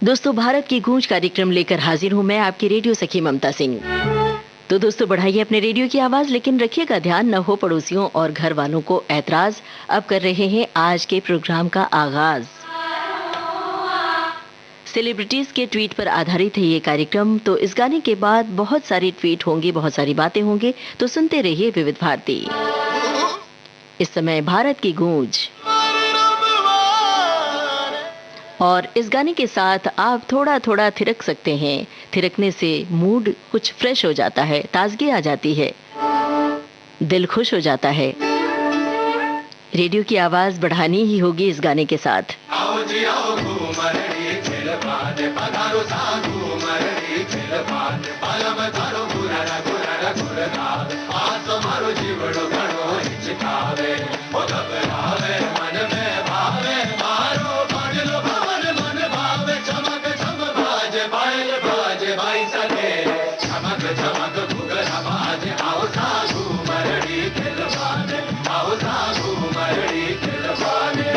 दोस्तों, भारत की गूंज कार्यक्रम लेकर हाजिर हूं मैं, आपकी रेडियो सखी ममता सिंह। तो दोस्तों, बढ़ाइए अपने रेडियो की आवाज, लेकिन रखिएगा ध्यान न हो पड़ोसियों और घर वालों को ऐतराज। अब कर रहे हैं आज के प्रोग्राम का आगाज। सेलिब्रिटीज के ट्वीट पर आधारित है ये कार्यक्रम। तो इस गाने के बाद बहुत सारी ट्वीट होंगे, बहुत सारी बातें होंगी, तो सुनते रहिए विविध भारती। इस समय भारत की गूंज, और इस गाने के साथ आप थोड़ा थोड़ा थिरक सकते हैं। थिरकने से मूड कुछ फ्रेश हो जाता है, ताजगी आ जाती है, दिल खुश हो जाता है। रेडियो की आवाज बढ़ानी ही होगी इस गाने के साथ। आओ जी आओ घूमरड़ी खेल पाने पधारो साधु मरड़ी खेल पाने पालम थारो गुररा गुररा गुररा आज मारो जीवड़ो घणो हिचकावे ओ घबरावे मन में भावे मारो बाजलो भवन मन भावे चमक चम बाजे बाई सके चमक चमक घुघरा बाजे आओ साधु मरड़ी खेल पाने आओ साधु मरड़ी खेल पाने।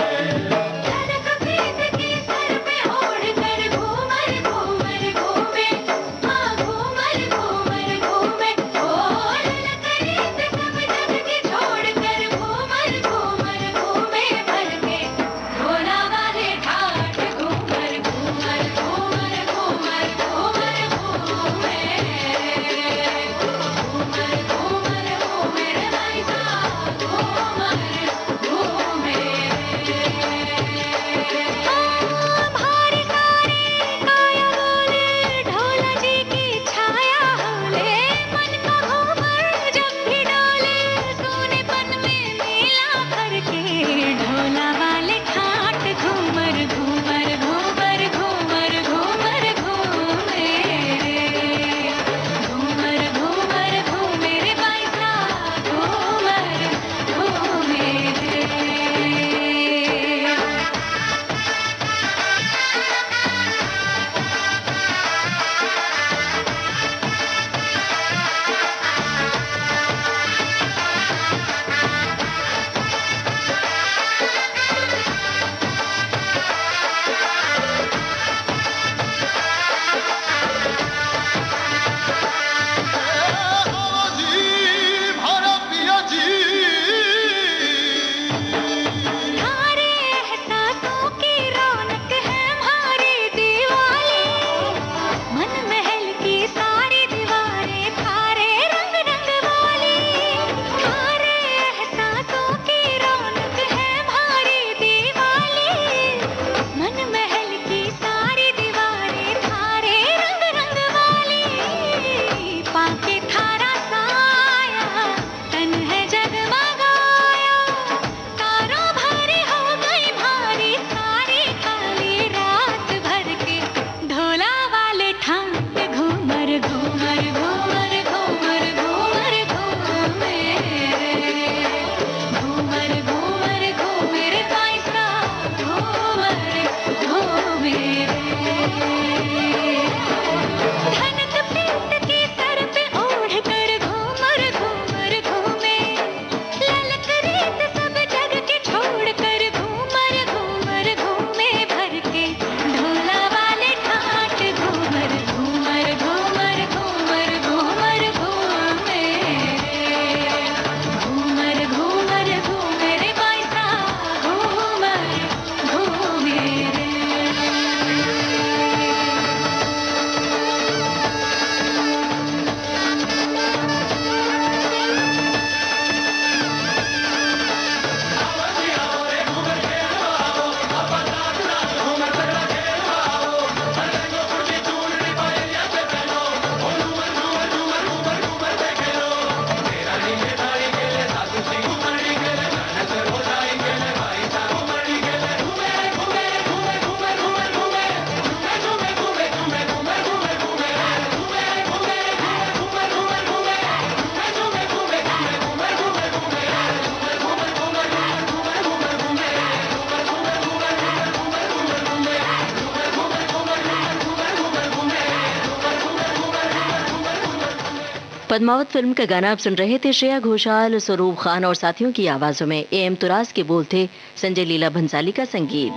पद्मावत फिल्म का गाना आप सुन रहे थे। श्रेया घोषाल, स्वरूप खान और साथियों की आवाजों में। एम तुरास के बोल थे, संजय लीला भंसाली का संगीत।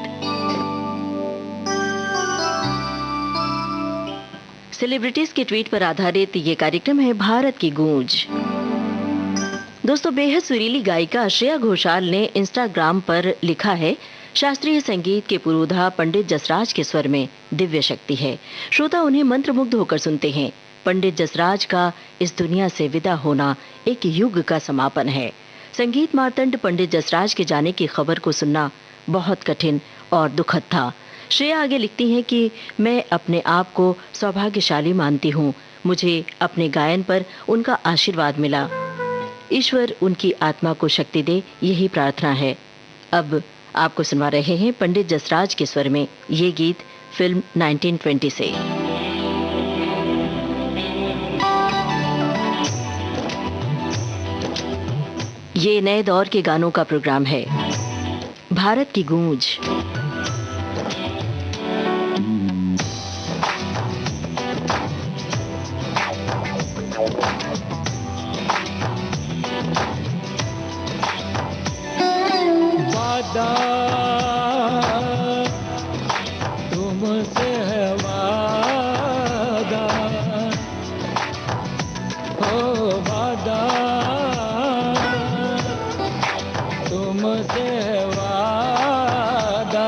सेलिब्रिटीज के ट्वीट पर आधारित ये कार्यक्रम है भारत की गूंज। दोस्तों, बेहद सुरीली गायिका श्रेया घोषाल ने इंस्टाग्राम पर लिखा है, शास्त्रीय संगीत के पुरोधा पंडित जसराज के स्वर में दिव्य शक्ति है। श्रोता उन्हें मंत्रमुग्ध होकर सुनते हैं। पंडित जसराज का इस दुनिया से विदा होना एक युग का समापन है। संगीत मार्तंड पंडित जसराज के जाने की खबर को सुनना बहुत कठिन और दुखद था। श्रेया आगे लिखती हैं कि मैं अपने आप को सौभाग्यशाली मानती हूँ। मुझे अपने गायन पर उनका आशीर्वाद मिला। ईश्वर उनकी आत्मा को शक्ति दे, यही प्रार्थना है। अब आपको सुनवा रहे हैं पंडित जसराज के स्वर में ये गीत फिल्म 1920 से। ये नए दौर के गानों का प्रोग्राम है, भारत की गूंज। वादा तुमसे है वादा, ओ वादा तुमसे है वादा,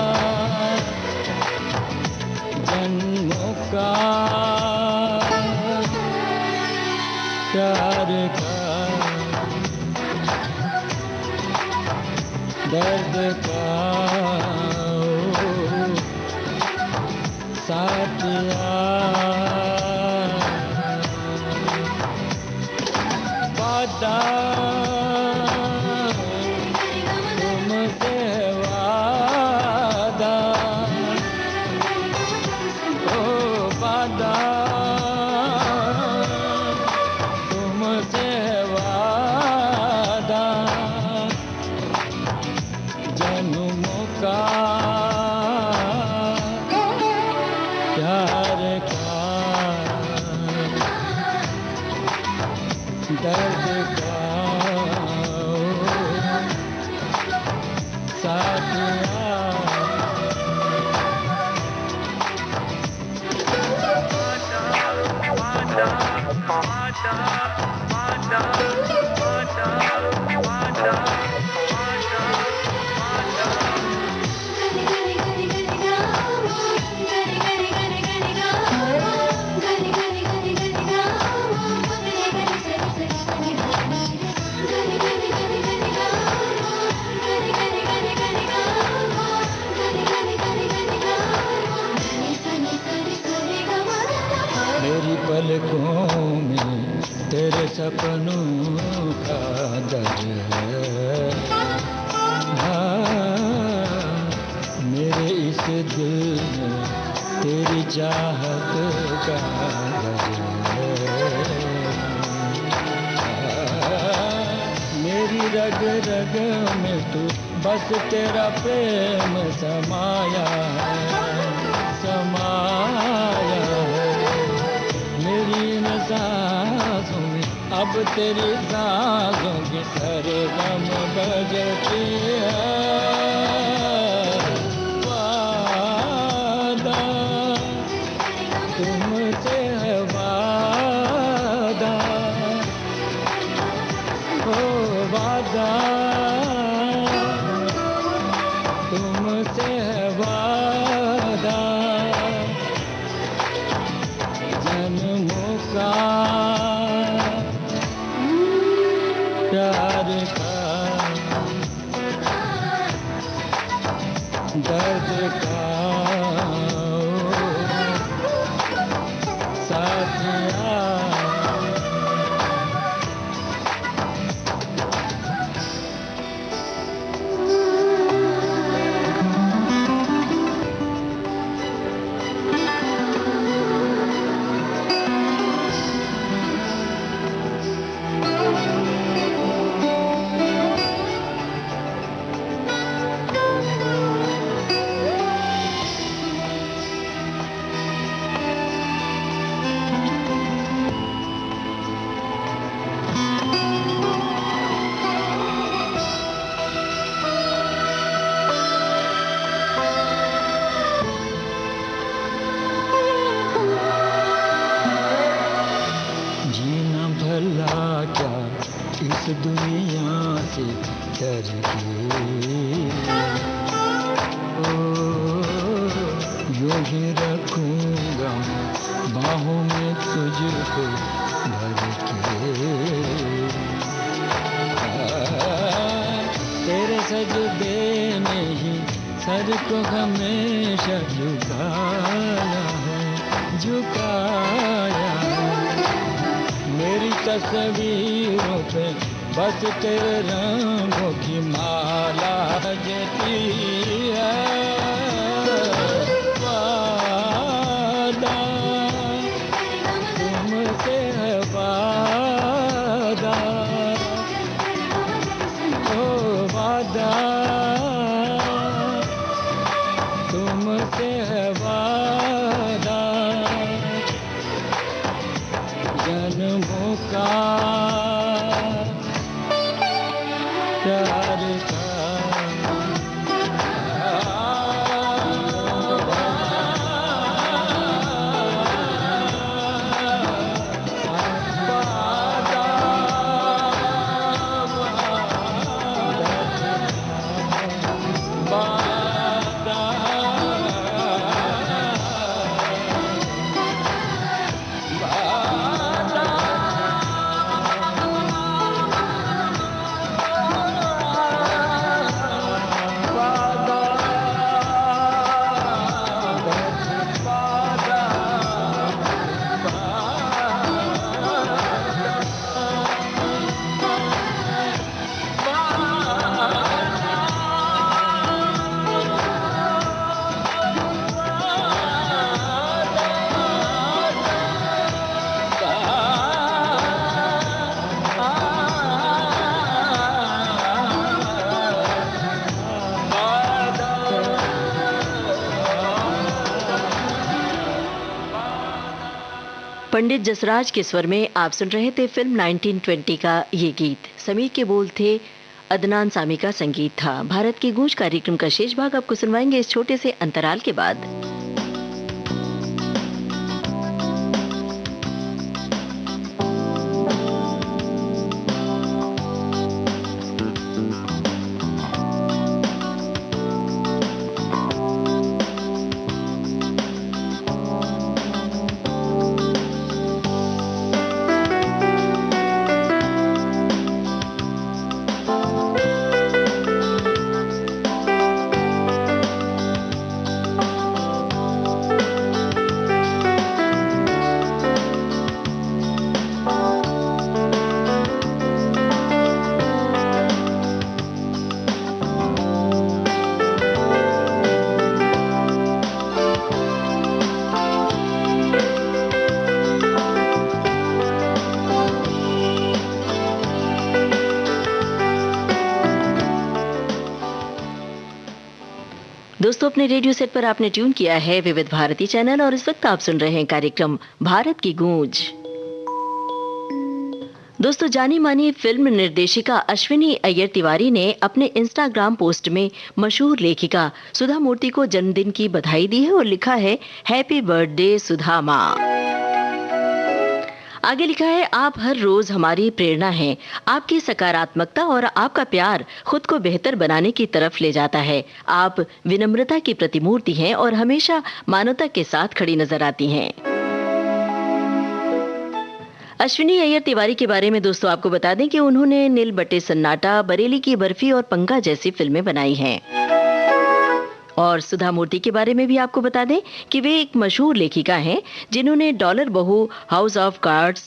जन्मों का प्यार का दर्द का साथिया, वादा तुमसे वादा, ओ वादा तुमसे वादा, जन्मों का प्यार का दर्द का साथिया। मेरी पलकों में तेरे सपनों का दर्द है, हाँ, मेरे इस दिल में तेरी चाहत का दर्द है, मेरी रग रग में तू बस तेरा प्रेम समाया है, समाया है। मेरी सांसों में अब तेरी सांसों की सरगम बजती है, वादा तुमसे है वादा, ओ वादा तुमसे है वादा, जन्मों का प्यार का ही रखूंगा बाहों में तुझको भर के। तेरे सजदे में ही सर को हमेशा झुकाया है, झुकाया। मेरी तस्वीरों पे बस तेरे रंगों की माला जती है। वादा तुमसे है वादा, ओ वादा तुमसे है वादा, जन्मों का प्यार का। पंडित जसराज के स्वर में आप सुन रहे थे फिल्म 1920 का ये गीत। समीर के बोल थे, अदनान सामी का संगीत था। भारत की गूंज कार्यक्रम का शेष भाग आपको सुनवाएंगे इस छोटे से अंतराल के बाद। दोस्तों, अपने रेडियो सेट पर आपने ट्यून किया है विविध भारती चैनल और इस वक्त आप सुन रहे हैं कार्यक्रम भारत की गूंज। दोस्तों, जानी मानी फिल्म निर्देशिका अश्विनी अय्यर तिवारी ने अपने इंस्टाग्राम पोस्ट में मशहूर लेखिका सुधा मूर्ति को जन्मदिन की बधाई दी है और लिखा है, हैप्पी बर्थडे सुधा माँ। आगे लिखा है, आप हर रोज हमारी प्रेरणा हैं। आपकी सकारात्मकता और आपका प्यार खुद को बेहतर बनाने की तरफ ले जाता है। आप विनम्रता की प्रतिमूर्ति हैं और हमेशा मानवता के साथ खड़ी नजर आती हैं। अश्विनी अय्यर तिवारी के बारे में दोस्तों आपको बता दें कि उन्होंने नील बटे सन्नाटा, बरेली की बर्फी और पंगा जैसी फिल्में बनाई हैं। और सुधा मूर्ति के बारे में भी आपको बता दें कि वे एक मशहूर लेखिका हैं जिन्होंने डॉलर बहू, हाउस ऑफ कार्ड्स,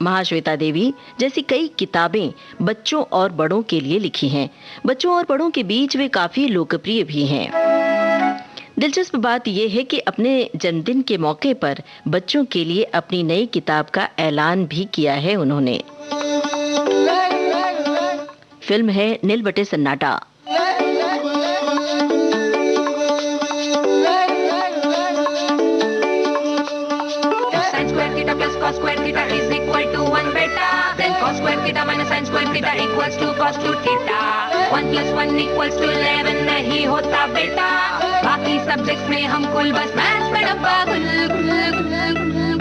महाश्वेता देवी जैसी कई किताबें बच्चों और बड़ों के लिए लिखी हैं। बच्चों और बड़ों के बीच वे काफी लोकप्रिय भी हैं। दिलचस्प बात यह है कि अपने जन्मदिन के मौके पर बच्चों के लिए अपनी नई किताब का ऐलान भी किया है उन्होंने। फिल्म है नील बटे सन्नाटा। Cos square theta is equal to 1 beta. Then cos square theta minus sin square theta equals to cos 2 theta. 1 plus 1 equals to 11 नहीं होता बेटा। बाकी सब्जेक्ट्स में हम कुल बस मैथ्स में डब्बा गुल गुल गुल गुल।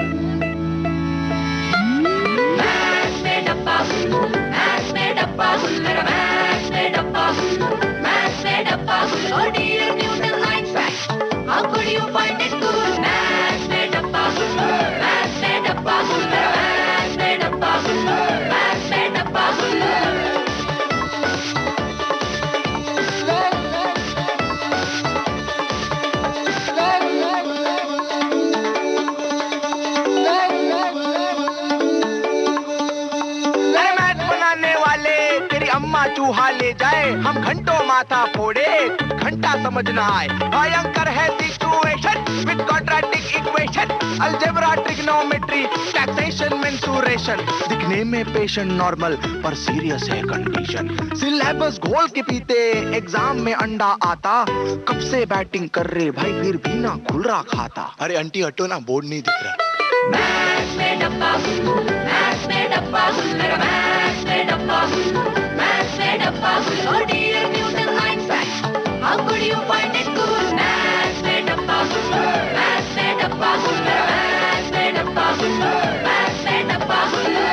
मैथ्स में डब्बा गुल, मैथ्स में डब्बा गुल, मेरा मैथ्स में डब्बा गुल, मैथ्स में डब्बा गुल। Oh dear Newton Einstein, how could you find it good? चूहा ले जाए, हम घंटों माथा फोड़े, घंटा समझ ना आए। भयंकर है situation with quadratic equation, algebra, trigonometry, taxation, mensuration. दिखने में पेशेंट नॉर्मल पर सीरियस है कंडीशन। सिलेबस घोल के पीते, एग्जाम में अंडा आता। कब से बैटिंग कर रहे भाई, फिर भी ना खुल रहा खाता। अरे आंटी हटो ना, बोर्ड नहीं दिख रहा। मैथ्स में डब्बा गुल्लू, मैथ्स में डब्बा गुल्लू, मेरा मैथ्स में डब्बा गुल्लू, मैथ्स में डब्बा गुल्लू। Oh dear Newton Einstein, how could you find it cool? Maths में डब्बा गुल्लू, मैथ्स में डब्बा गुल्लू, मेरा मैथ्स में डब्बा गुल्लू, मैथ्स में डब्बा गुल्लू।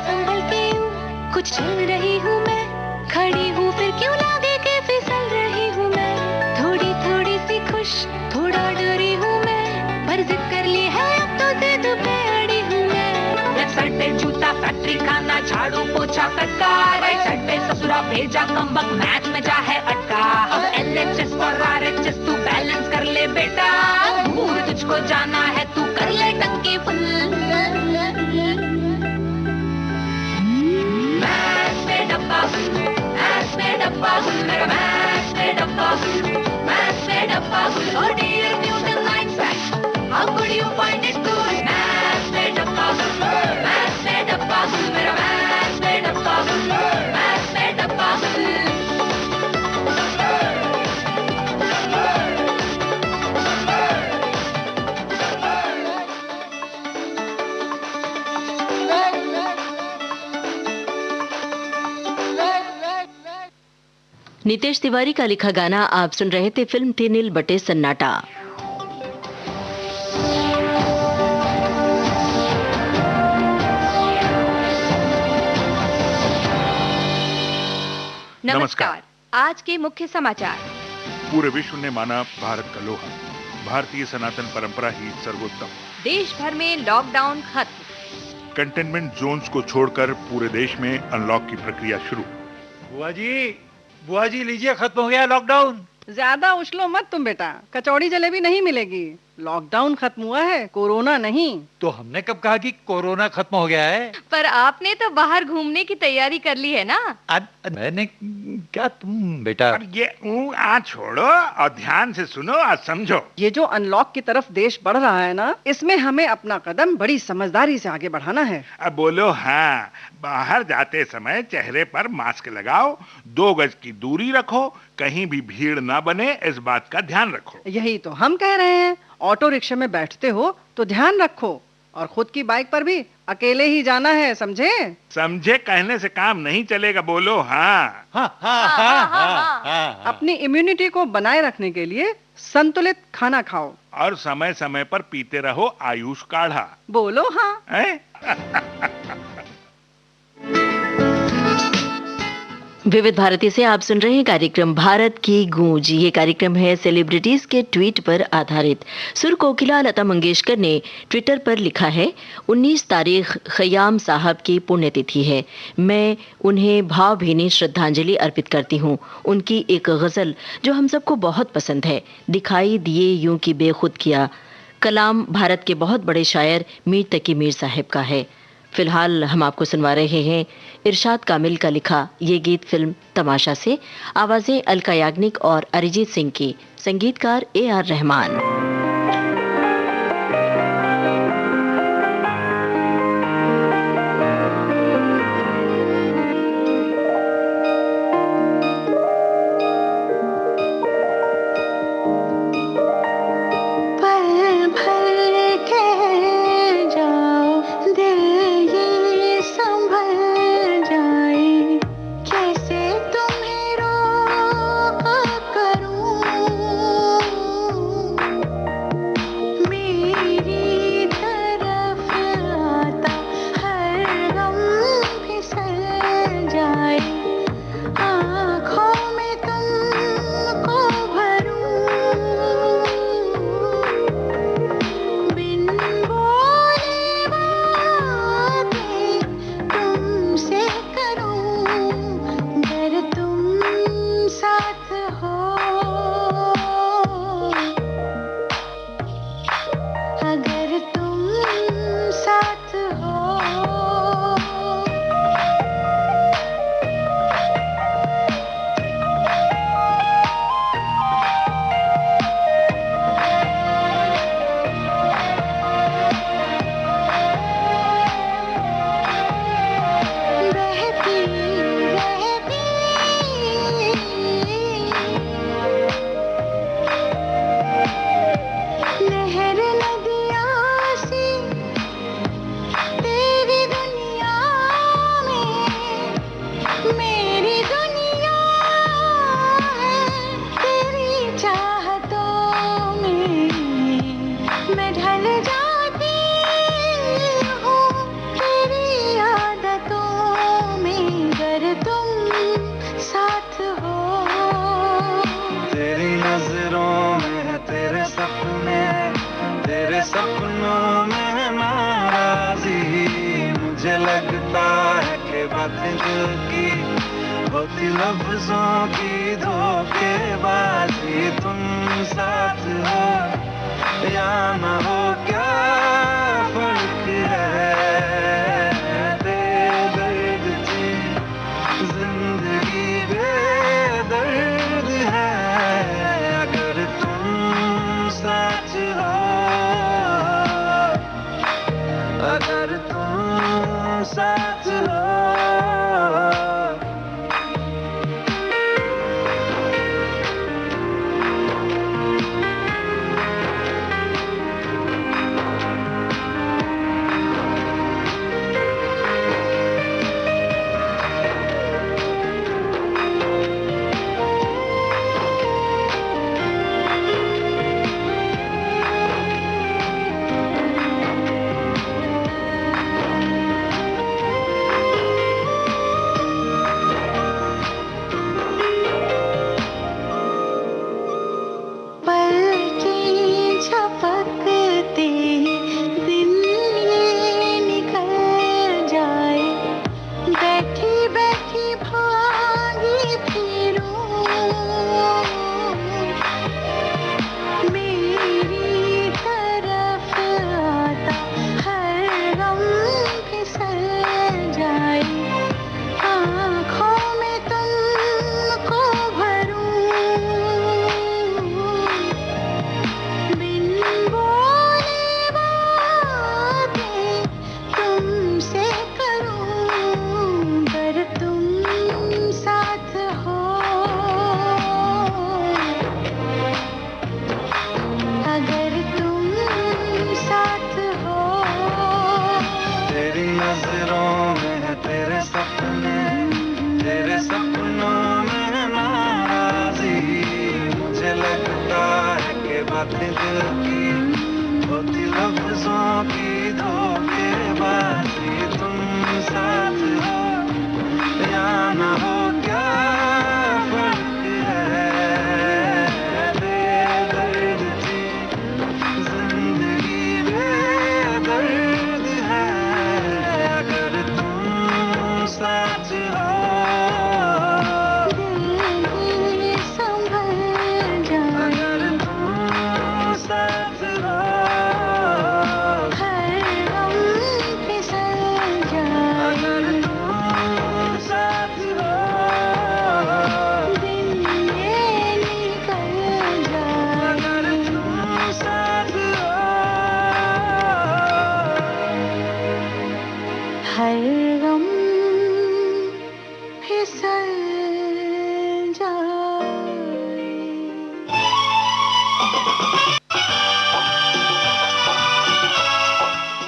संभल के कुछ चल रही हूँ मैं, खड़ी हूँ फिर क्यों लागे के फिसल रही हूँ मैं। थोड़ी थोड़ी सी खुश, थोड़ा डरी हूँ मैं, पर जिद कर ली है अब तो जिद पे अड़ी हूँ मैं। लेफ्ट साइड पे जूता, फैक्ट्री खाना, झाड़ू पोछा कटका। राइट साइड पे ससुरा भेजा कमबख्त, मैथ में जा है अटका। अब LHS और RHS तू बैलेंस कर ले बेटा, दूर तुझको जाना है तू कर ले टंकी फुल। मैथ्स में डब्बा गुल्लू, मैथ्स में डब्बा गुल्लू, मेरा मैथ्स में डब्बा गुल्लू, मैथ्स में डब्बा गुल्लू। Oh dear Newton Einstein, how could you find it cool? Maths में डब्बा गुल्लू, मैथ्स में डब्बा गुल्लू, मेरा मैथ्स में डब्बा गुल्लू, मैथ्स में डब्बा गुल्लू। नितेश तिवारी का लिखा गाना आप सुन रहे थे। फिल्म थी नील बटे सन्नाटा। नमस्कार। आज के मुख्य समाचार। पूरे विश्व ने माना भारत का लोहा, भारतीय सनातन परंपरा ही सर्वोत्तम। देश भर में लॉकडाउन खत्म। कंटेनमेंट जोन्स को छोड़कर पूरे देश में अनलॉक की प्रक्रिया शुरू। बुआ जी लीजिए, खत्म हो गया लॉकडाउन। ज्यादा उछलो मत तुम बेटा, कचौड़ी जलेबी नहीं मिलेगी। लॉकडाउन खत्म हुआ है, कोरोना नहीं। तो हमने कब कहा कि कोरोना खत्म हो गया है? पर आपने तो बाहर घूमने की तैयारी कर ली है ना? मैंने क्या, तुम बेटा ये आज छोड़ो और ध्यान से सुनो और समझो। ये जो अनलॉक की तरफ देश बढ़ रहा है ना, इसमें हमें अपना कदम बड़ी समझदारी से आगे बढ़ाना है। अब बोलो हाँ। बाहर जाते समय चेहरे पर मास्क लगाओ, 2 गज की दूरी रखो, कहीं भी भीड़ ना बने, इस बात का ध्यान रखो। यही तो हम कह रहे हैं। ऑटो रिक्शा में बैठते हो तो ध्यान रखो, और खुद की बाइक पर भी अकेले ही जाना है, समझे? समझे कहने से काम नहीं चलेगा, बोलो हाँ। अपनी इम्यूनिटी को बनाए रखने के लिए संतुलित खाना खाओ और समय समय पर पीते रहो आयुष काढ़ा। बोलो हाँ। विविध भारती से आप सुन रहे हैं कार्यक्रम भारत की गूंज। ये कार्यक्रम है सेलिब्रिटीज के ट्वीट पर आधारित। सुर कोकिला लता मंगेशकर ने ट्विटर पर लिखा है, 19 तारीख खयाम साहब की पुण्यतिथि है। मैं उन्हें भावभीनी श्रद्धांजलि अर्पित करती हूँ। उनकी एक गजल जो हम सबको बहुत पसंद है, दिखाई दिए यूं कि बेखुद किया, कलाम भारत के बहुत बड़े शायर मीर तकी मीर साहब का है। फिलहाल हम आपको सुनवा रहे हैं इरशाद कामिल का लिखा ये गीत फिल्म तमाशा से। आवाजें अलका याग्निक और अरिजीत सिंह की, संगीतकार AR रहमान। लफ्जों की धोखेबाजी, तुम साथ हो या न हो क्या फर्क है, बेदर्द थी जिंदगी बेदर्द है, अगर तुम साथ हो, अगर तुम साथ हो। बातें दिल की होती लफ्जों की धोखेबाजी, तुम साथ हो या न हो क्या फर्क है, बेदर्द थी जिंदगी बेदर्द है, अगर तुम साथ हो।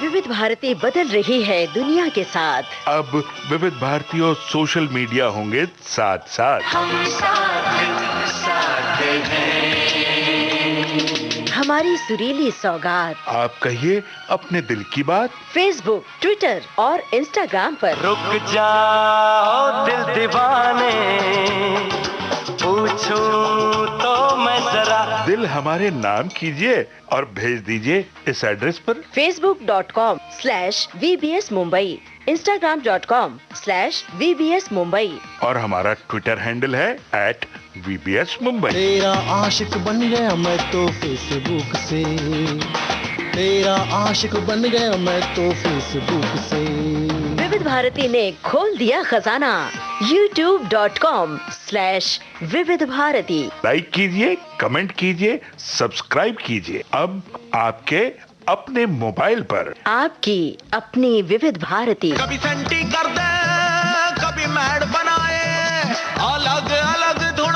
विविध भारती बदल रही है दुनिया के साथ। अब विविध भारती और सोशल मीडिया होंगे साथ साथ। हम साथ हैं। हमारी सुरीली सौगात। आप कहिए अपने दिल की बात। फेसबुक, ट्विटर और इंस्टाग्राम पर। रुक जाओ दिल दीवाने, पूछूं तो मैं जरा। दिल हमारे नाम कीजिए और भेज दीजिए इस एड्रेस पर। facebook.com/VBS Mumbai, Instagram.com/VBS Mumbai और हमारा ट्विटर हैंडल है @VBS Mumbai। तेरा आशिक बन गया मैं तो फेसबुक से, तेरा आशिक बन गया मैं तो फेसबुक से। विविध भारती ने खोल दिया खजाना। youtube.com/विविध भारती। लाइक कीजिए, कमेंट कीजिए, सब्सक्राइब कीजिए। अब आपके अपने मोबाइल पर आपकी अपनी विविध भारती। कभी सेंटी कर दे, कभी मैड बनाए, अलग अलग धुन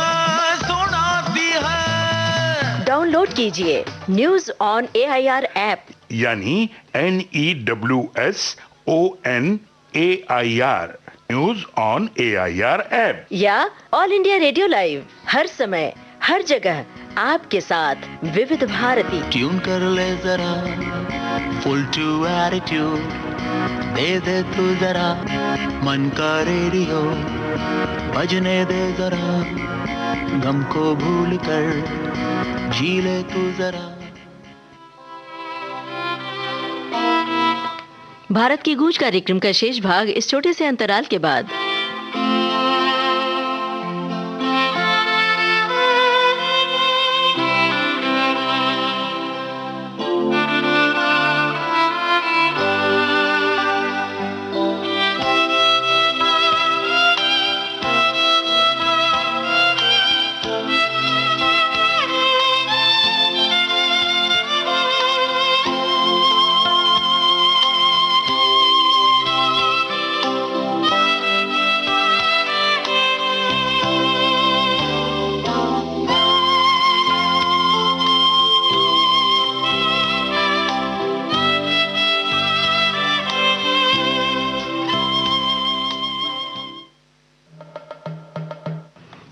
सुनाती है। डाउनलोड कीजिए न्यूज ऑन AIR ऐप, यानी NEWSONAIR, news on AIR app, या ऑल इंडिया रेडियो लाइव, हर समय हर जगह आपके साथ विविध भारती। ट्यून कर ले जरा, फुल टू एटीट्यूड दे दे तू जरा, मन का रेडियो बजने दे जरा, गम को भूल कर जी ले तू जरा। भारत की गूंज कार्यक्रम का शेष भाग इस छोटे से अंतराल के बाद।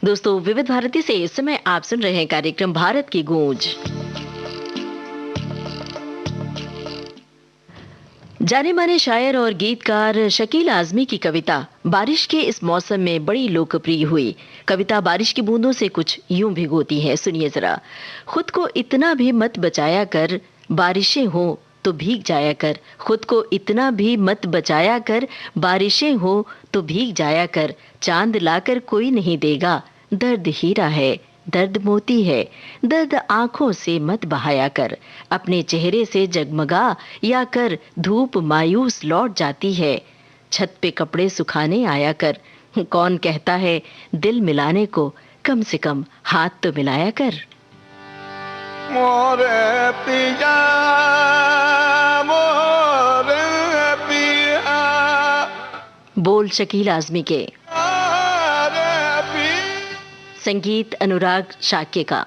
दोस्तों, विविध भारती से इस समय आप सुन रहे हैं कार्यक्रम भारत की गूंज। जाने माने शायर और गीतकार शकील आजमी की कविता बारिश के इस मौसम में बड़ी लोकप्रिय हुई। कविता बारिश की बूंदों से कुछ यूं भिगोती है, सुनिए जरा। खुद को इतना भी मत बचाया कर, बारिशें हो तो भीग जाया कर। खुद को इतना भी मत बचाया कर, बारिशें हो तो भीग जाया कर। चांद लाकर कोई नहीं देगा, दर्द हीरा है, दर्द मोती है। दर्द आंखों से मत बहाया कर, अपने चेहरे से जगमगा या कर। धूप मायूस लौट जाती है, छत पे कपड़े सुखाने आया कर। कौन कहता है दिल मिलाने को, कम से कम हाथ तो मिलाया कर। मोरे पिया, मोरे पिया। बोल शकील आजमी के, संगीत अनुराग शाक्य का,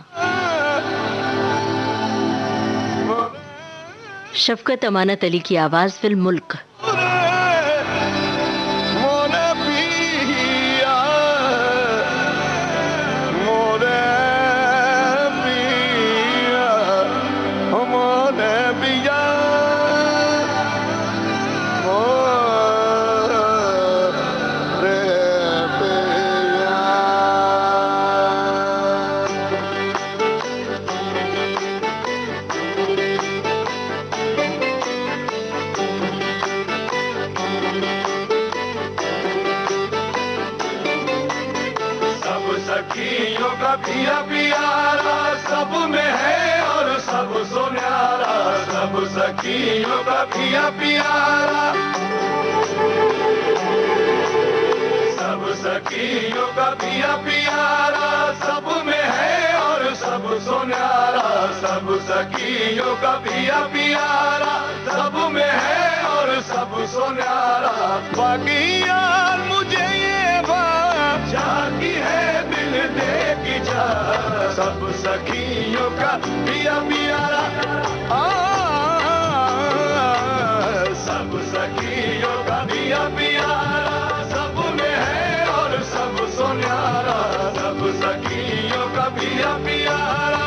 शफकत अमानत अली की आवाज, फिल्म मुल्क। पिया पियारा सब में है और सब सुन्यारा, सब सखियों का पिया पियारा। सब सखियों का पिया पियारा सब में है और सब सुन्यारा। सब सखियों का पिया पियारा सब में है और सब सुन्यारा। बाकी यार मुझे ये बात झांकी है दिल दे की जा, सब सखियों का पिया पियारा। सब सखियों का पिया पियारा सब में है और सब सुन्यारा। सब सखियों का पिया पियारा।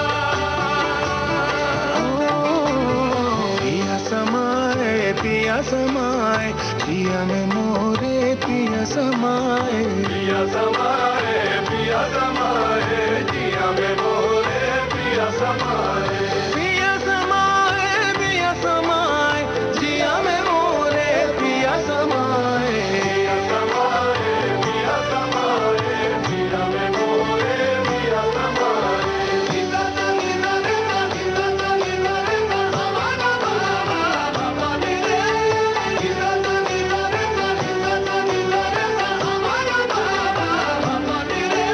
पिया समाए, पिया समाए, पिया में मोरे पिया समाए। पिया समाए, पिया समाए, जिया में मोरे पिया समाए। पिया समाए, पिया समाए, जिया में मोरे पिया समाए। पिया समाए, पिया समाए, जिया में मोरे पिया समाए। नीला नीला नीला नीला नीला नीला हमारा बाबा नीले। नीला नीला नीला नीला नीला हमारा बाबा नीले।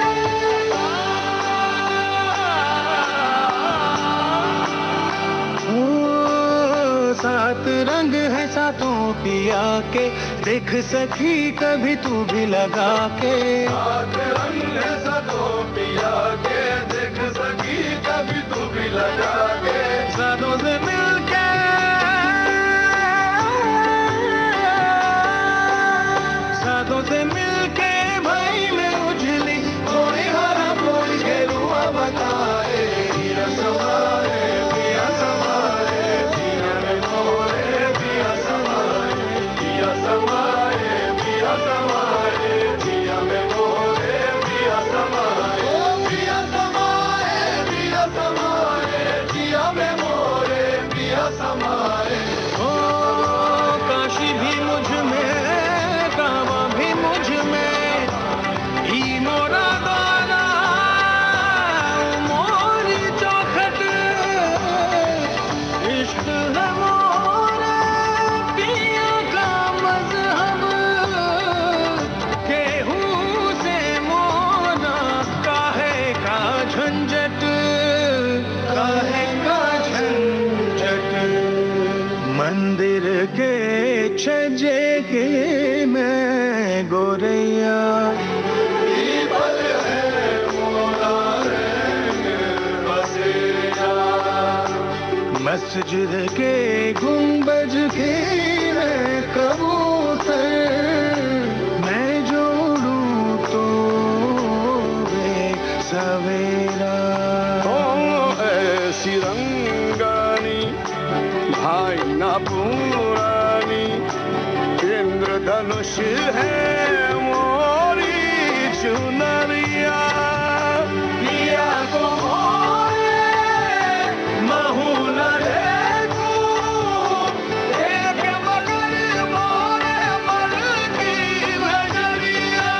सात रंग है सातों पिया के, देख सखी कभी तू भी लगा के। सात रंग है सातों पिया के, देख सखी कभी तू भी लगा के। सातों से मिलके, सातों से मिलके भाई में उजली थोड़ी हरा बोल के रुआ बताए। पिया समाए, पिया समाए, जिया में मोरे पिया समाए। पिया समाए, पिया समाए, जिया में मोरे पिया समाए। पिया समाए, पिया समाए, जिया में मोरे पिया समाए। ओ काशी भी मुझ में, कावा भी मुझ में, ई मोरा द्वारा मोरी चौखट। इश्क है मोरे पिया का मजहब, केहू से मोरा काहे का झंझट, काहे का झंझट। मंदिर के छजे के मैं गोरैया, पीपल है मोरा रंग बसेरा। मस्जिद के गुंबज के मैं कबूतर, मैं जोड़ूं तो वे सवेरा ओ ऐसी रंगानी भाई ना पुरानी इंद्रधनुष है मोरी चुनरिया पिया को महू न देखो एक मगर मोरे मन की नजरिया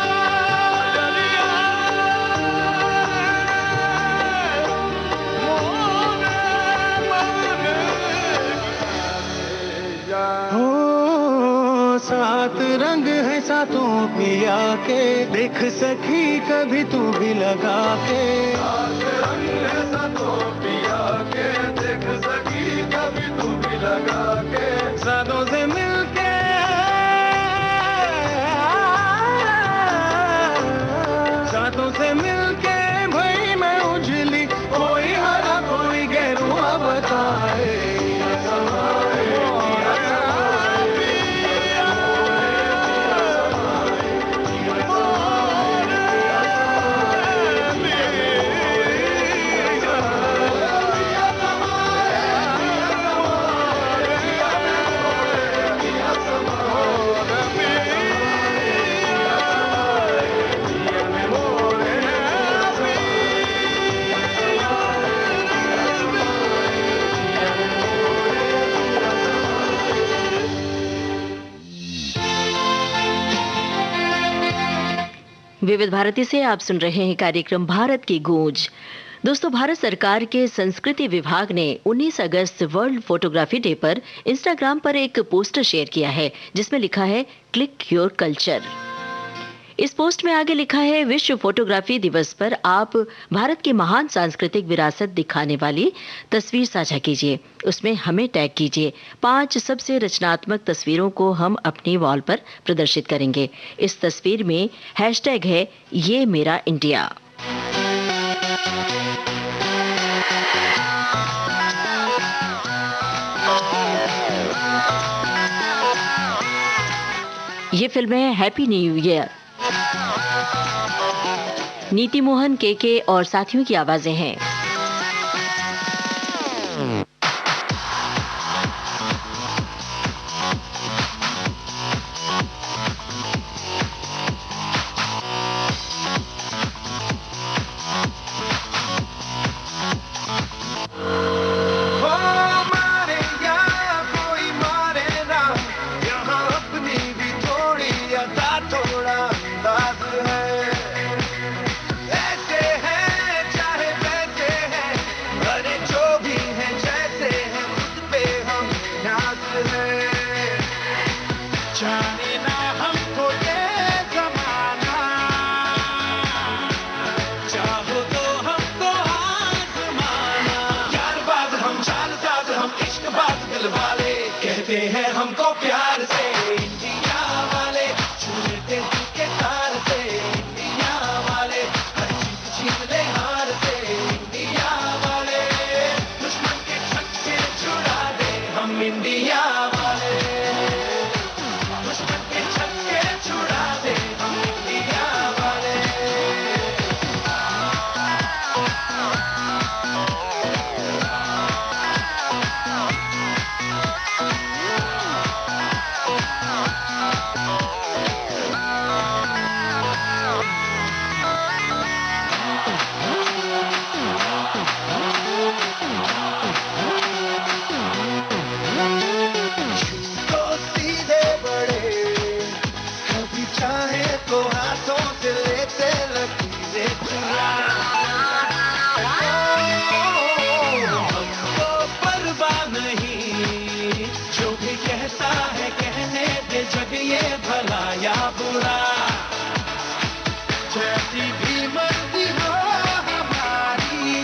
हो सात रंग है सातों पिया के देख सखी कभी तू भी लगा के सात रंग है सातों पिया के देख सकी कभी तू भी लगा के सातों से मिलके सातों से मिलके भाई मैं उजली कोई हरा कोई गेरुआ बताए विविध भारती से आप सुन रहे हैं कार्यक्रम भारत की गूंज। दोस्तों, भारत सरकार के संस्कृति विभाग ने 19 अगस्त वर्ल्ड फोटोग्राफी डे पर इंस्टाग्राम पर एक पोस्टर शेयर किया है जिसमें लिखा है क्लिक योर कल्चर। इस पोस्ट में आगे लिखा है, विश्व फोटोग्राफी दिवस पर आप भारत की महान सांस्कृतिक विरासत दिखाने वाली तस्वीर साझा कीजिए, उसमें हमें टैग कीजिए। 5 सबसे रचनात्मक तस्वीरों को हम अपनी वॉल पर प्रदर्शित करेंगे। इस तस्वीर में हैशटैग है ये मेरा इंडिया। ये फिल्म है हैप्पी न्यू ईयर। नीति मोहन, के और साथियों की आवाजें हैं। हमको प्यार से इंडिया वाले छूने दिल के तार से इंडिया वाले हर जीत छीन ले हार से इंडिया वाले दुश्मन के छक्के छुड़ा दे हम इंडिया वाले दुश्मन के छक्के छुड़ा दे हम इंडिया वाले। जग ये भला या बुरा जैसी भी मर्जी हो हमारी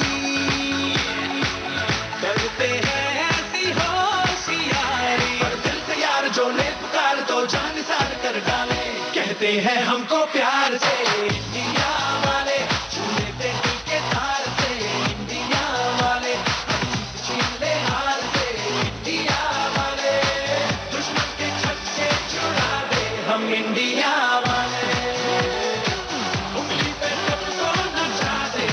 करते हैं ऐसी होशियारी पर दिल से यार जो ले पुकार तो जान निसार कर डाले कहते हैं हमको प्यार से इंडिया वाले छूने पे दिल के तार से इंडिया वाले छीन ले हार से इंडिया वाले दुश्मन के छक्के छुड़ा दे हम इंडिया वाले उंगली पे सबको नचा दे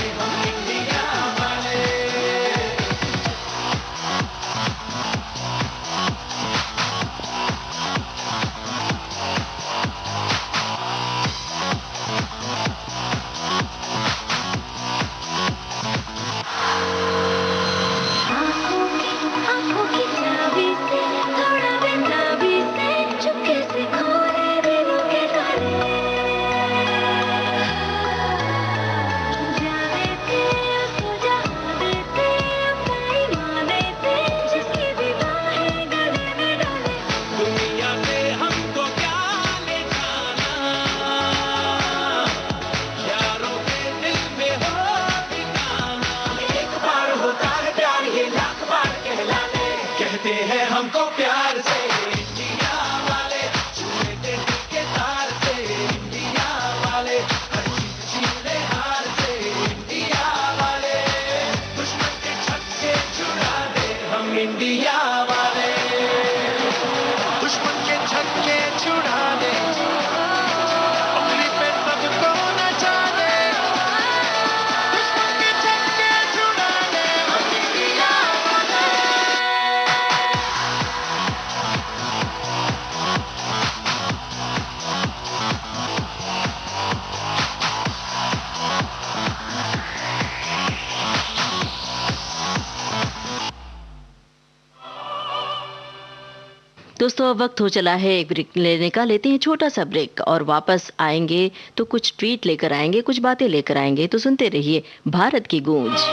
दोस्तों अब वक्त हो चला है एक ब्रेक लेने का। लेते हैं छोटा सा ब्रेक और वापस आएंगे तो कुछ ट्वीट लेकर आएंगे, कुछ बातें लेकर आएंगे। तो सुनते रहिए भारत की गूंज।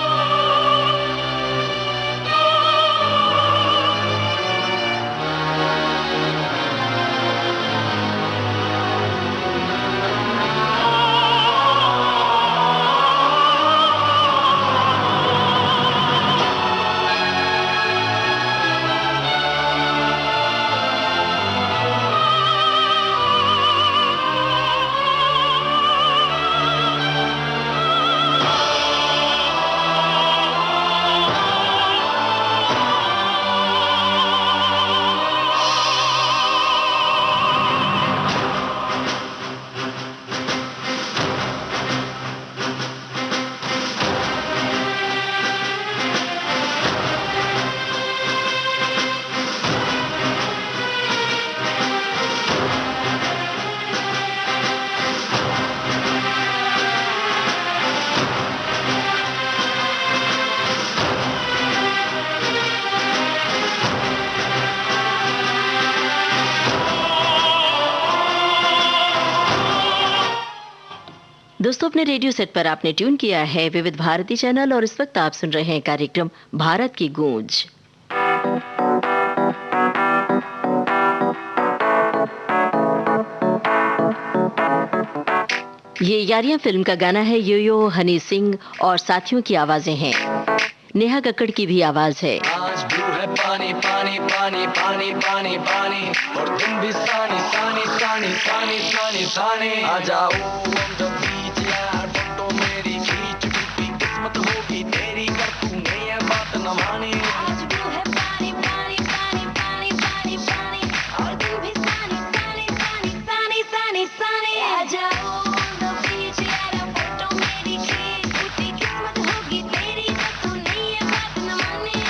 दोस्तों अपने रेडियो सेट पर आपने ट्यून किया है विविध भारती चैनल और इस वक्त आप सुन रहे हैं कार्यक्रम भारत की गूंज। ये यारियां फिल्म का गाना है। यो यो, हनी सिंह और साथियों की आवाजें हैं। नेहा कक्कड़ की भी आवाज है। आज ब्लू है पानी पानी पानी पानी पानी पानी और तुम भी सानी सानी सानी सानी सानी सानी आ जाओ on the beach यार, फोटो मेरी खींच, टूटी किस्मत होगी तेरी कर तूने ये बात न मानी। आज ब्लू है पानी पानी पानी पानी पानी पानी और तुम भी सानी सानी सानी सानी सानी सानी आ जाओ on the beach यार, फोटो मेरी खींच, टूटी किस्मत होगी तेरी कर तूने ये बात न मानी।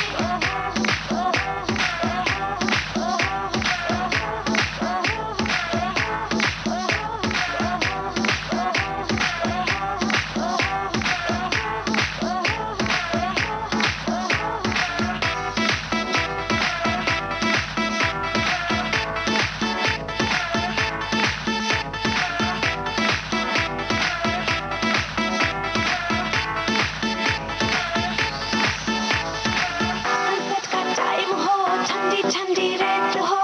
सनसेट का टाइम हो, ठंडी ठंडी रेत हो,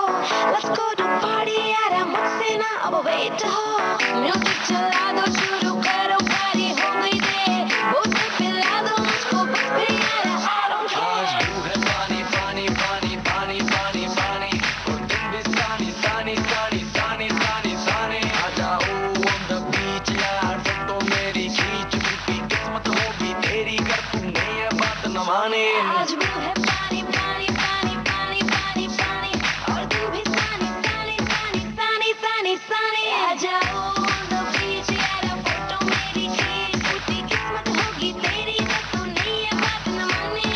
लेट्स गो टू पार्टी यार, मुझसे ना अब वेट हो। म्यूजिक चला दो, शुरू करो, पार्टी हो गई दे, बोतल पिला दो मुझको बस फिर यार, I don't care। आज ब्लू है पानी पानी पानी पानी पानी पानी और तुम भी सानी सानी सानी सानी सानी सानी आ जाओ on the beach यार, फोटो मेरी खींच, टूटी किस्मत होगी तेरी कर तूने ये बात न मानी। आज ब्लू है पानी पानी पानी पानी पानी पानी और तुम भी सानी सानी सानी सानी सानी सानी आ जाओ on the beach यार, फोटो मेरी खींच, टूटी किस्मत होगी तेरी कर तूने ये बात न मानी।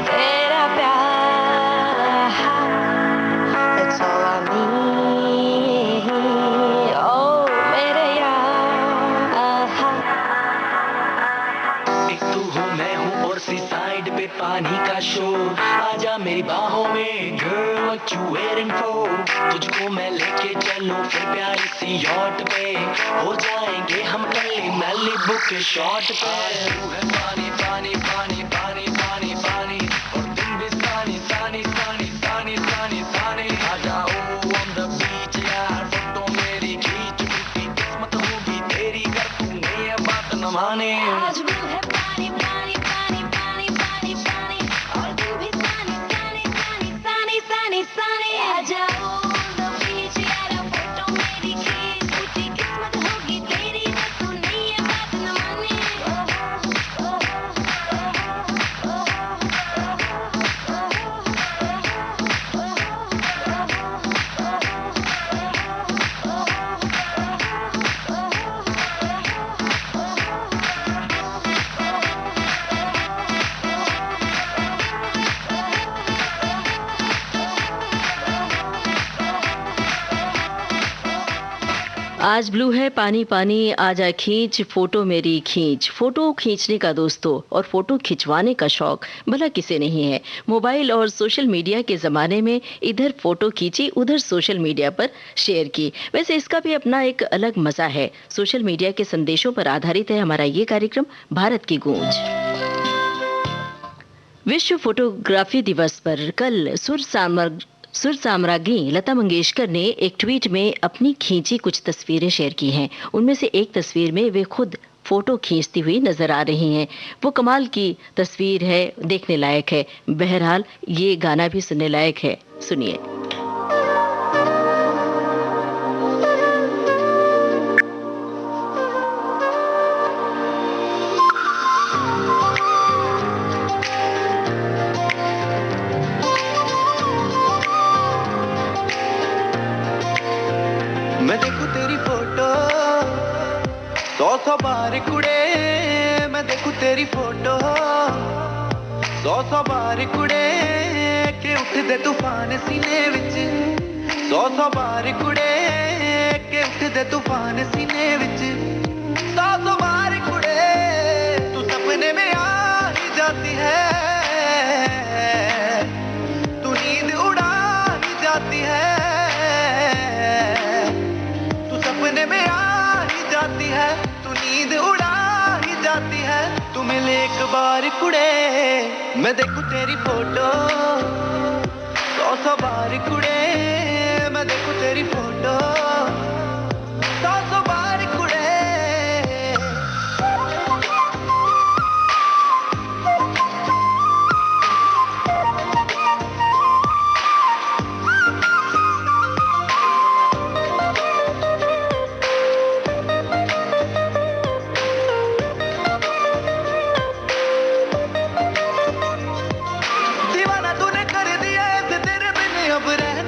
तेरा प्यार, it's all I need, oh मेरे यार। एक तू हो मैं हूँ और सी साइड पे पानी का शो, आजा मेरी बाहों में girl what you waiting for, तुझको मैं लेके चलूं फिर प्यारी सी यॉट पे, हो जाएंगे हम कल मैलिबू के शॉट पे। तू है पानी पानी पानी पानी पानी पानी और तुम भी सानी सानी सानी सानी सानी सानी आ जाओ on the beach यार, फोटो मेरी खींच, टूटी किस्मत होगी तेरी कर तूने ये बात न मानी। आज ब्लू है पानी पानी पानी पानी पानी पानी और तुम भी सानी सानी सानी सानी सानी सानी आ जाओ on the beach यार, फोटो मेरी खींच, टूटी किस्मत होगी तेरी कर तूने ये बात न मानी। आज ब्लू है पानी पानी आजा खींच फोटो मेरी खींच। फोटो खींचने का दोस्तों और फोटो खिंचवाने का शौक भला किसे नहीं है। मोबाइल और सोशल मीडिया के ज़माने में इधर फोटो खींची उधर सोशल मीडिया पर शेयर की। वैसे इसका भी अपना एक अलग मज़ा है। सोशल मीडिया के संदेशों पर आधारित है हमारा ये कार्यक्रम भारत की गूंज। विश्व फोटोग्राफी दिवस पर कल सुर साम्राज्ञी लता मंगेशकर ने एक ट्वीट में अपनी खींची कुछ तस्वीरें शेयर की हैं। उनमें से एक तस्वीर में वे खुद फोटो खींचती हुई नजर आ रही हैं। वो कमाल की तस्वीर है, देखने लायक है। बहरहाल ये गाना भी सुनने लायक है, सुनिए। मैं देखूं तेरी फोटो 100 बार कुड़े, मैं देखूं तेरी फोटो 100 बार कुड़े के उठदे तूफान सीने विच 100 बार कुड़े के उठदे तूफान सीने विच 100 बार कुड़े तू सपने में आ ही जाती है, तू नींद उड़ा ही जाती है, सपने में आ ही जाती है, तू नींद उड़ा ही जाती है, तू मिले एक बार कुड़े। मैं देखूं तेरी फोटो 100 बार कुड़े, मैं देखूं तेरी फोटो 100 बार कुड़े। दीवाना तूने कर दिया है तेरे बिन अब रह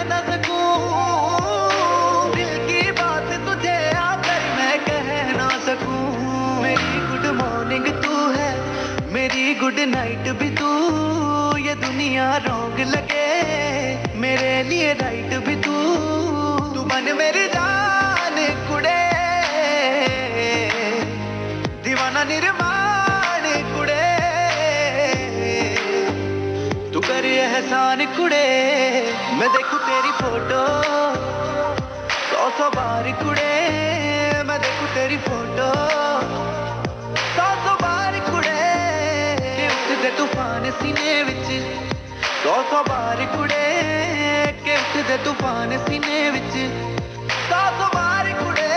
ना सकूं, दिल की बात तुझे आकर मैं कह ना सकूं। मेरी गुड मॉर्निंग तू है, मेरी गुड नाइट भी तू, ये दुनिया रॉन्ग लगे मेरे लिए राइट भी तू, तू बन मेरी जान कुड़े, दीवाना निर्माण कुड़े, तू कर एहसान कुड़े। मैं देखूं तेरी फोटो 100 बार कुड़े, मैं देखूं तेरी फोटो 100 बार कुड़े के उठदे तूफान सीने विच 100 बार कुड़े के उठदे तूफान सीने विच 100 बार कुड़े।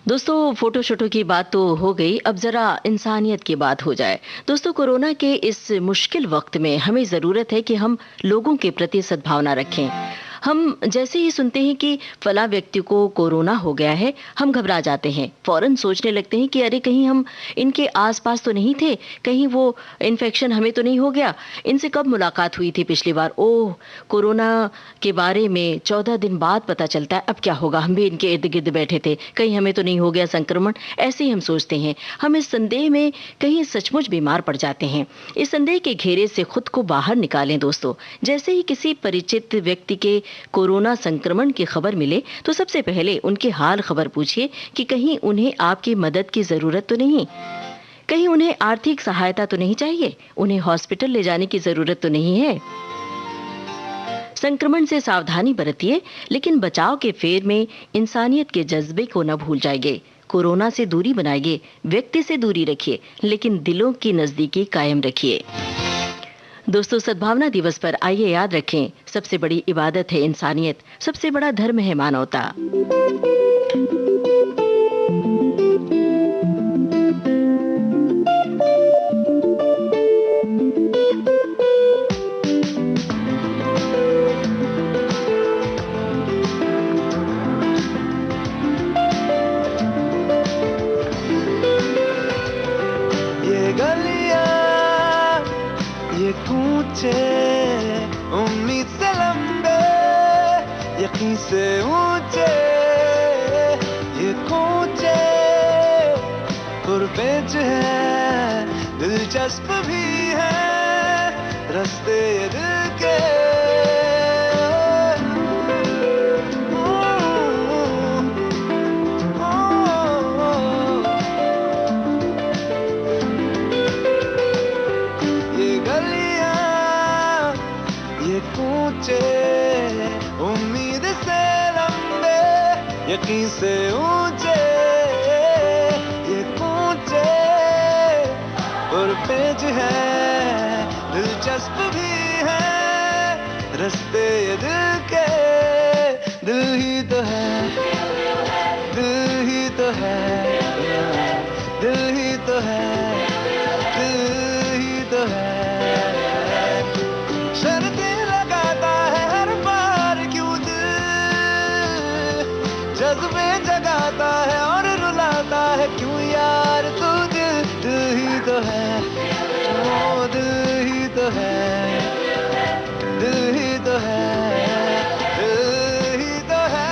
दोस्तों फोटो शोटो की बात तो हो गई, अब जरा इंसानियत की बात हो जाए। दोस्तों कोरोना के इस मुश्किल वक्त में हमें ज़रूरत है कि हम लोगों के प्रति सद्भावना रखें। हम जैसे ही सुनते हैं कि फला व्यक्ति को कोरोना हो गया है, हम घबरा जाते हैं, फौरन सोचने लगते हैं कि अरे कहीं हम इनके आसपास तो नहीं थे, कहीं वो इन्फेक्शन हमें तो नहीं हो गया, इनसे कब मुलाकात हुई थी पिछली बार, ओह कोरोना के बारे में 14 दिन बाद पता चलता है, अब क्या होगा, हम भी इनके इर्द गिर्द बैठे थे, कहीं हमें तो नहीं हो गया संक्रमण। ऐसे ही हम सोचते हैं। हम इस संदेह में कहीं सचमुच बीमार पड़ जाते हैं। इस संदेह के घेरे से खुद को बाहर निकालें दोस्तों। जैसे ही किसी परिचित व्यक्ति के कोरोना संक्रमण की खबर मिले तो सबसे पहले उनके हाल खबर पूछिए कि कहीं उन्हें आपकी मदद की जरूरत तो नहीं, कहीं उन्हें आर्थिक सहायता तो नहीं चाहिए, उन्हें हॉस्पिटल ले जाने की जरूरत तो नहीं है। संक्रमण से सावधानी बरतिए, लेकिन बचाव के फेर में इंसानियत के जज्बे को न भूल जाइए। कोरोना से दूरी बनाइए, व्यक्ति से दूरी रखिए, लेकिन दिलों की नजदीकी कायम रखिए। दोस्तों सद्भावना दिवस पर आइए याद रखें, सबसे बड़ी इबादत है इंसानियत, सबसे बड़ा धर्म है मानवता। ये कूचे उम्मीद से लंबे, यकीन से ऊंचे, ये कूचे पुरपेच है, दिलचस्प भी है रास्ते ये दिल के। ये गलियां ये कूचे उम्मीद से लंबे, यकीन से ऊंचे, ये कूचे और पेच है, दिलचस्प भी है रास्ते ये दिल के। दिल ही तो है, दिल ही तो है, दिल ही तो है, दिल ही तो है। शर्तें लगाता है हर बार क्यों दिल, जज्बे जगाता है और रुलाता है क्यों यार तू दिल। दिल ही तो है, ओ दिल ही तो है, दिल ही तो है, दिल ही तो है।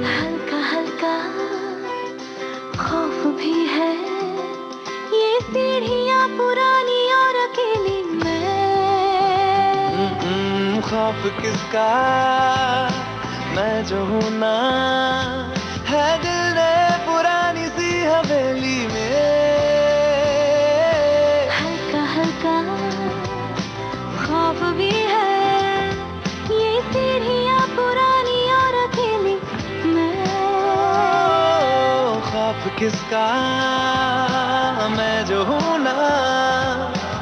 हल्का हल्का खौफ भी है, ये सीढ़ियाँ पुरानी और अकेली मैं। खौफ किसका, मैं जो हूँ ना, है दिल ने पुरानी सी हवेली में। हल्का हल्का खौफ भी है, ये सीढ़ियाँ पुरानी और अकेली मैं। खौफ किसका, मैं जो हूँ ना,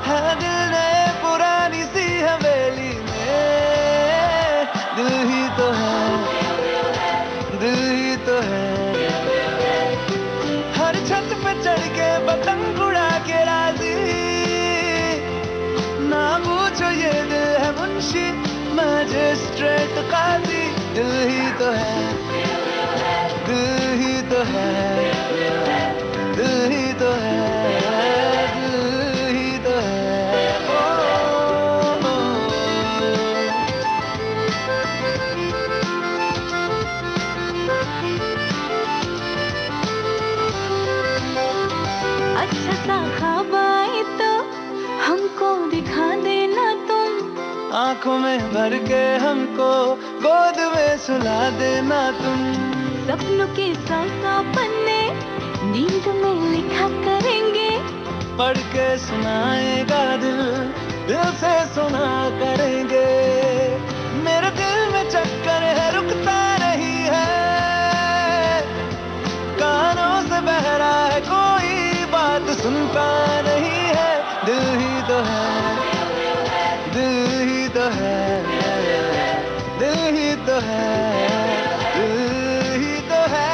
है दिल ने पुरानी सी हवेली में। दिल ही तो है, दिल ही तो है, हर छत पे चढ़ के पतंग उड़ा के राजी। ना पूछो ये दिल है मुंशी मजिस्ट्रेट काजी। दिल ही तो है, दिल ही तो है, दिल ही तो है, दिल ही तो है। ओ, ओ, अच्छा सा ख्वाब आए तो हमको दिखा देना तुम, आंखों में भर के हमको गोद में सुला देना तुम। सपनों के सौ पन्ने नींद में लिखा करेंगे, पढ़ के सुनाएगा दिल, दिल से सुना करेंगे। मेरे दिल में चक्कर है रुकता नहीं है, कानों से बहरा है कोई बात सुनता नहीं है। दिल ही तो है, दिल ही तो है, दिल ही तो है, दिल ही तो है।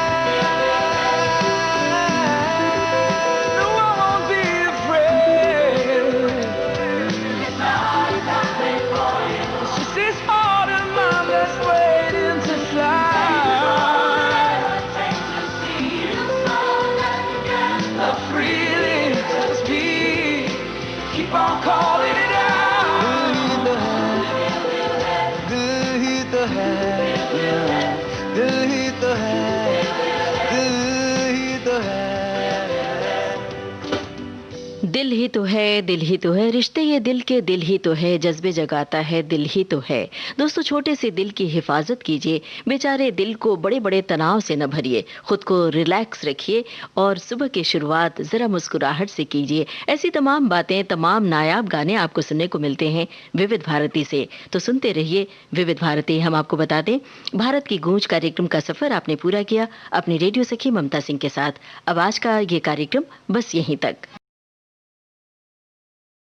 No, I won't be afraid. It's just this heart of mine that's waiting to fly. Freely speak, keep on calling it out. दिल ही तो है, दिल ही तो है, दिल ही तो है। दिल ही तो है, दिल ही तो है, रिश्ते ये दिल के दिल ही तो है, जज्बे जगाता है दिल ही तो है। दोस्तों, छोटे से दिल की हिफाजत कीजिए, बेचारे दिल को बड़े बड़े तनाव से न भरिए, खुद को रिलैक्स रखिए और सुबह की शुरुआत जरा मुस्कुराहट से कीजिए। ऐसी तमाम बातें, तमाम नायाब गाने आपको सुनने को मिलते हैं विविध भारती से, तो सुनते रहिए विविध भारती। हम आपको बता दें, भारत की गूंज कार्यक्रम का सफर आपने पूरा किया अपनी रेडियो सखी ममता सिंह के साथ। अब आज का ये कार्यक्रम बस यहीं तक।